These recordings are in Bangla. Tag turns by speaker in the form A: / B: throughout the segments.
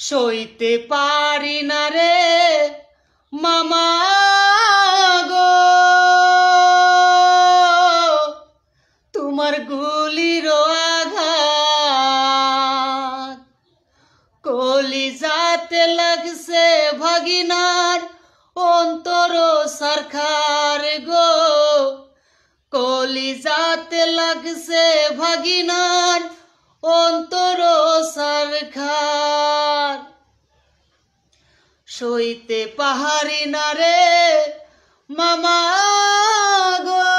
A: সইতে পারি না রে মামা গো তোমার গুলির আঘাত। কলিজাতে লাগছে ভাগিনার অন্তর সরকার গো, কলিজাতে লাগছে ভাগিনার অন্তর সরকার। সইতে পাহাড়ি না রে মামা গো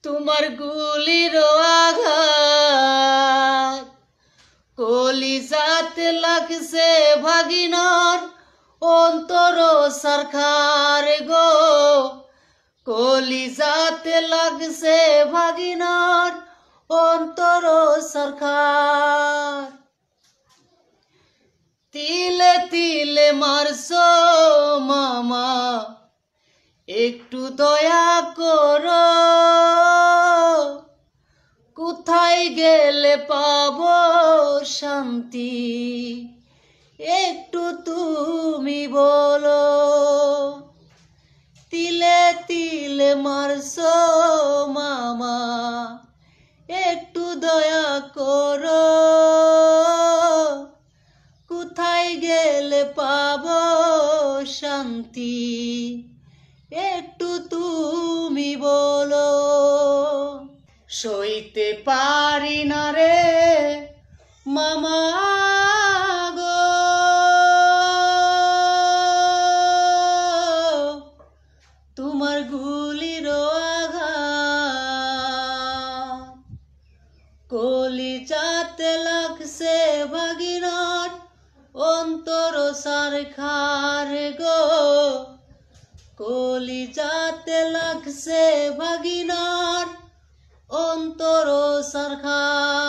A: তোমার গুলির আঘাত। কলিজাতে লাগছে ভাগিনার অন্তর সরকার গো, কলিজাতে লাগছে ভাগিনার অন্তর সরকার। তিলে তিলে মারছো মামা একটু দয়া করো, কোথায় গেলে পাবো শান্তি একটু তুমি বলো। তিলে তিলে মারছো মামা একটু দয়া করো, কোথায় গেলে পাবো শান্তি একটু তুমি বলো। সইতে পারি না রে মামা গো তোমার গুলির আঘাত। কলিজাতে লাগছে ভাগিনার অন্তর সরকার গো, কলিজাতে লাগছে ভাগিনার অন্তর সরকার।